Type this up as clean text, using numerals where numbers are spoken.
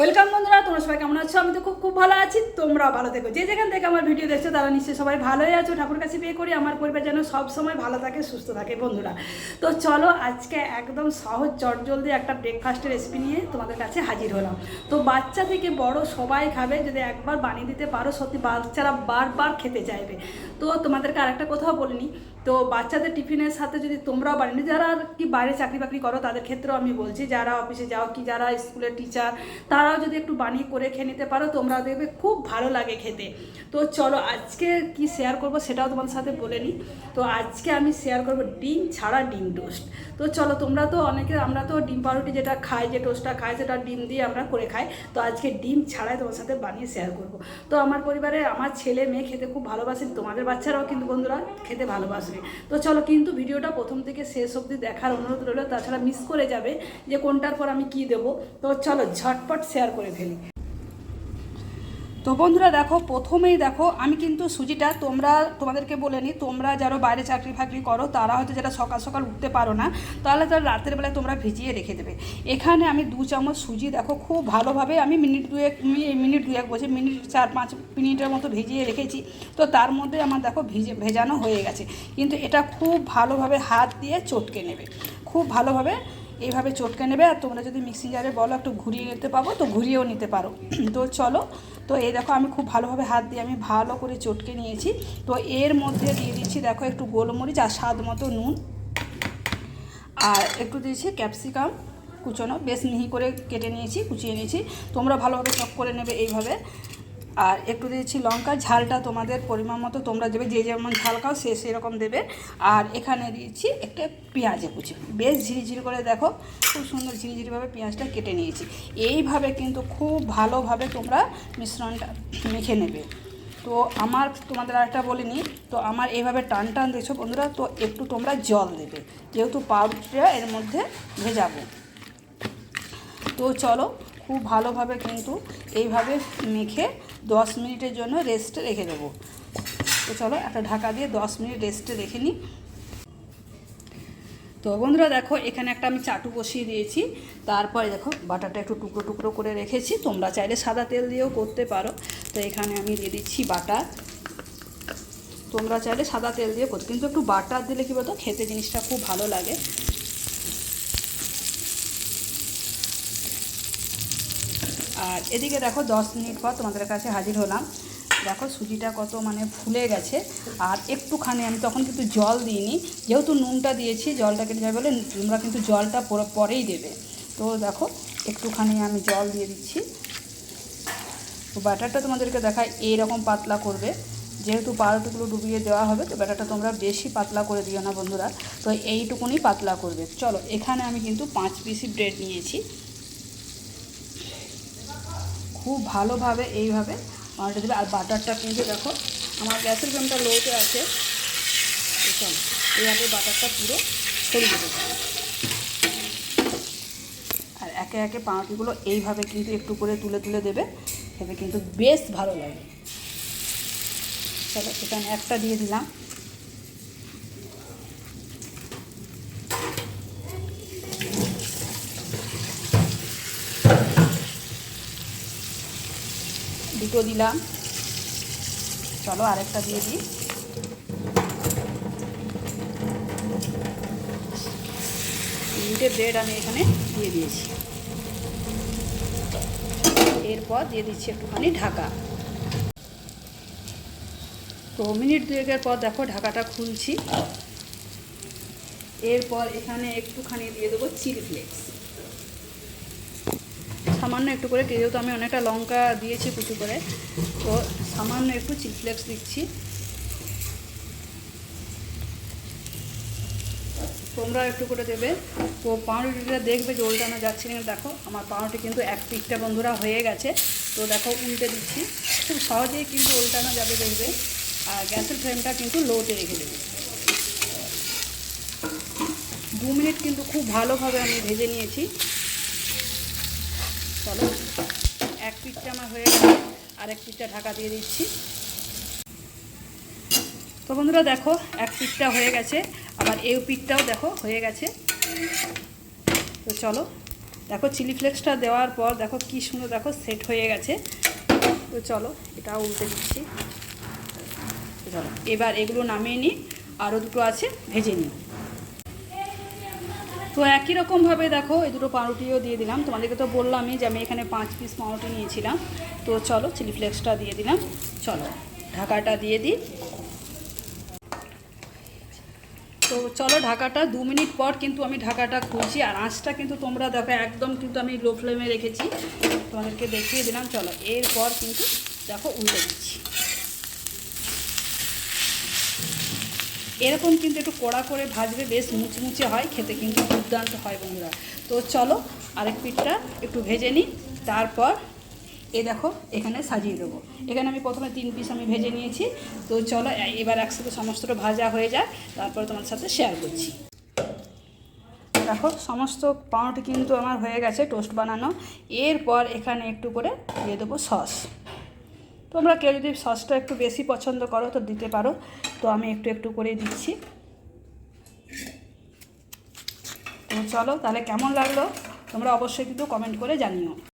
Welcome বন্ধুরা, তোমরা সবাই কেমন আছো? আমি তো খুব ভালো আছি, তোমরাও ভালো থেকো। যে যেখান থেকে আমার ভিডিও দেখছো তারা নিশ্চয়ই সবাই ভালোই আছো। ঠাকুর কাছে বিয়ে করি আমার পরিবার যেন সব সময় ভালো থাকে, সুস্থ থাকে বন্ধুরা। তো চলো আজকে একদম সহজ চটজলদি একটা ব্রেকফাস্টের রেসিপি নিয়ে তোমাদের কাছে হাজির হলাম। তো বাচ্চা থেকে বড় সবাই খাবে, যদি একবার বানিয়ে দিতে পারো সত্যি বাচ্চারা বারবার খেতে চাইবে। তো তোমাদেরকে আরেকটা কথাও বলিনি, তো বাচ্চাদের টিফিনের সাথে যদি তোমরাও বানিয়ে, যারা আর কি বাইরে চাকরি বাকরি করো তাদের ক্ষেত্রেও আমি বলছি, যারা অফিসে যাও কি যারা স্কুলের টিচার, তারাও যদি একটু বানিয়ে করে খেয়ে নিতে পারো তোমরা দেখবে খুব ভালো লাগে খেতে। তো চলো আজকে কি শেয়ার করব সেটাও তোমাদের সাথে বলে নিই। তো আজকে আমি শেয়ার করব ডিম ছাড়া ডিম টোস্ট। তো চলো, তোমরা তো অনেকে, আমরা তো ডিম পাউরুটি যেটা খাই, যে টোস্টটা খাই সেটা ডিম দিয়ে আমরা করে খাই। তো আজকে ডিম ছাড়াই তোমার সাথে বানিয়ে শেয়ার করব। তো আমার পরিবারে আমার ছেলে মেয়ে খেতে খুব ভালোবাসেন, তোমাদের বাচ্চারাও কিন্তু বন্ধুরা খেতে ভালোবাসবে। তো চলো, কিন্তু ভিডিওটা প্রথম থেকে শেষ অবধি দেখার অনুরোধ রইল, তাছাড়া মিস করে যাবে যে কোনটার পর আমি কি দেবো। তো চলো ঝটপট শেয়ার করে ফেলি। তো বন্ধুরা দেখো, প্রথমেই দেখো আমি কিন্তু সুজিটা, তোমাদেরকে বলে নিই, তোমরা যারা বাইরে চাকরি ফাকরি করো তারা হয়তো যারা সকাল সকাল উঠতে পারো না, তাহলে তার রাতের বেলায় তোমরা ভিজিয়ে রেখে দেবে। এখানে আমি 2 চামচ সুজি দেখো খুব ভালোভাবে আমি মিনিট দুয়েক বলছি, মিনিট 4-5 মিনিটের মতো ভিজিয়ে রেখেছি। তো তার মধ্যে আমার দেখো ভেজানো হয়ে গেছে। কিন্তু এটা খুব ভালোভাবে হাত দিয়ে চটকে নেবে, খুব ভালোভাবে এইভাবে চটকে নেবে। আর তোমরা যদি মিক্সিং জারে বলো একটু ঘুরিয়ে নিতে পারো তো ঘুরিয়েও নিতে পারো। তো চলো, তো এই দেখো আমি খুব ভালোভাবে হাত দিয়ে আমি ভালো করে চটকে নিয়েছি। তো এর মধ্যে দিয়ে দিচ্ছি দেখো একটু গোলমরিচ আর স্বাদ মতো নুন, আর একটু দিয়েছি ক্যাপসিকাম কুচোনো, বেশ মিহি করে কেটে নিয়েছি, কুচিয়ে নিয়েছি। তোমরা ভালোভাবে চপ করে নেবে এইভাবে। আর একটু দিয়েছি লঙ্কা, ঝালটা তোমাদের পরিমাণ মতো তোমরা দেবে, যে যেমন ঝাল খাও সে সেরকম দেবে। আর এখানে দিয়েছি একটা পেঁয়াজে কুচি, বেশ ঝিরিঝিরি করে দেখো খুব সুন্দর ঝিরিঝিরিভাবে পেঁয়াজটা কেটে নিয়েছি। এইভাবে কিন্তু খুব ভালোভাবে তোমরা মিশ্রণটা মেখে নেবে। তো আমার তোমাদের আরেকটা বলিনি, তো আমার এইভাবে টান টান দেখছো বন্ধুরা, তো একটু তোমরা জল দেবে, যেহেতু পাউরুটিটা এর মধ্যে ভেজাবো। তো চলো, খুব ভালোভাবে কিন্তু এইভাবে মেখে 10 মিনিটের জন্য রেস্টে রেখে দেবো। তো চলো একটা ঢাকা দিয়ে 10 মিনিট রেস্টে রেখে নিই। তো বন্ধুরা দেখো, এখানে একটা আমি চাটু বসিয়ে দিয়েছি। তারপরে দেখো বাটারটা একটু টুকরো টুকরো করে রেখেছি, তোমরা চাইলে সাদা তেল দিয়েও করতে পারো। তো এখানে আমি দিয়ে দিচ্ছি বাটার, তোমরা চাইলে সাদা তেল দিয়ে করতে, কিন্তু একটু বাটার দিলে কী বলতো খেতে জিনিসটা খুব ভালো লাগে। আর এদিকে দেখো 10 মিনিট পর তোমাদের কাছে হাজির হলাম। দেখো সুজিটা কত মানে ফুলে গেছে। আর একটুখানি আমি তখন কিন্তু জল দিইনি, যেহেতু নুনটা দিয়েছি জলটা কেটে যাবে বলে, তোমরা কিন্তু জলটা পরেই দেবে। তো দেখো একটুখানি আমি জল দিয়ে দিচ্ছি। তো ব্যাটারটা তোমাদেরকে দেখাই, এইরকম পাতলা করবে, যেহেতু পাউরুটিগুলো ডুবিয়ে দেওয়া হবে। তো ব্যাটারটা তোমরা বেশি পাতলা করে দিও না বন্ধুরা, তো এইটুকুনি পাতলা করবে। চলো, এখানে আমি কিন্তু 5 পিসি ব্রেড নিয়েছি। খুব ভালোভাবে এইভাবে বাটারটা দেবে। আর বাটারটা কিন্তু দেখো আমার গ্যাসের ফ্লেমটা লোতে আছে, চলো এইভাবে বাটারটা পুরো ছড়িয়ে দেবে। আর একে একে পাউরুটিগুলো এইভাবে কিন্তু একটু করে তুলে তুলে দেবে, এতে কিন্তু বেশ ভালো লাগে। চলো এখানে একটা দিয়ে দিলাম, দুটো দিলাম। চলো আরেকটা দিয়ে দিই। 3টে ব্রেড আমি এখানে দিয়ে দিয়েছি। এরপর দিয়ে দিচ্ছি একটুখানি ঢাকা। তো মিনিট 2 পর দেখো ঢাকাটা খুলছি। এরপর এখানে একটুখানি দিয়ে দেবো চিলি ফ্লেক্স, সামান্য একটু করে, যেহেতু আমি অনেকটা লঙ্কা দিয়েছি কুচি করে, তো সামান্য একটু চিলি ফ্লেক্স দিচ্ছি। তোমরা একটু করে দেবে। তো পাউরুটিটা দেখবে যে উল্টানো যাচ্ছে কিনা। দেখো আমার পাউরুটি কিন্তু এক পিঠটা বন্ধুরা হয়ে গেছে। তো দেখো উল্টে দিচ্ছি, খুব সহজেই কিন্তু উল্টানো যাবে দেখবে। আর গ্যাসের ফ্লেমটা কিন্তু লোতে রেখে দেবে। 2 মিনিট কিন্তু খুব ভালোভাবে আমি ভেজে নিয়েছি। চলো, এক পিঠটা আমার হয়ে গেছে, আরেক পিঠটা ঢাকা দিয়ে দিচ্ছি। তো বন্ধুরা দেখো এক পিঠটা হয়ে গেছে, আবার এই পিঠটাও দেখো হয়ে গেছে। তো চলো দেখো চিলি ফ্লেক্সটা দেওয়ার পর দেখো কি সুন্দর দেখো সেট হয়ে গেছে। তো চলো এটাও উল্টে দিচ্ছি। চলো এবার এগুলো নামিয়ে নিই, আরও দুটো আছে ভেজে নিই। তো একই রকমভাবে দেখো এই দুটো পাউরুটিও দিয়ে দিলাম। তোমাদেরকে তো বললামই যে আমি এখানে 5 পিস পাউরুটি নিয়েছিলাম। তো চলো চিলি ফ্লেক্সটা দিয়ে দিলাম। চলো ঢাকাটা দিয়ে দিই। তো চলো ঢাকাটা 2 মিনিট পর কিন্তু আমি ঢাকাটা খুলছি। আর আঁচটা কিন্তু তোমরা দেখো একদম কিন্তু আমি লো ফ্লেমে রেখেছি, তোমাদেরকে দেখিয়ে দিলাম। চলো এরপর কিন্তু দেখো উল্টে দিচ্ছি। এরকম কিন্তু একটু কড়া করে ভাজবে, বেশ মুচমুচে হয়, খেতে কিন্তু দুর্দান্ত হয় বন্ধুরা। তো চলো আরেক পিঠটা একটু ভেজে নিই, তারপর দেখো এখানে সাজিয়ে দেবো। এখানে আমি প্রথমে 3 পিস আমি ভেজে নিয়েছি। তো চলো এবার একসাথে সমস্তটা ভাজা হয়ে যায়, তারপর তোমার সাথে শেয়ার করছি। দেখো সমস্ত পাউরুটি কিন্তু আমার হয়ে গেছে টোস্ট বানানো। এরপর এখানে একটু করে দিয়ে দেবো সস। তোমরা কেউ যদি সসটা একটু বেশি পছন্দ করো তো দিতে পারো, তো আমি একটু একটু করে দিচ্ছি। তো চলো তাহলে কেমন লাগলো তোমরা অবশ্যই কিন্তু কমেন্ট করে জানিও।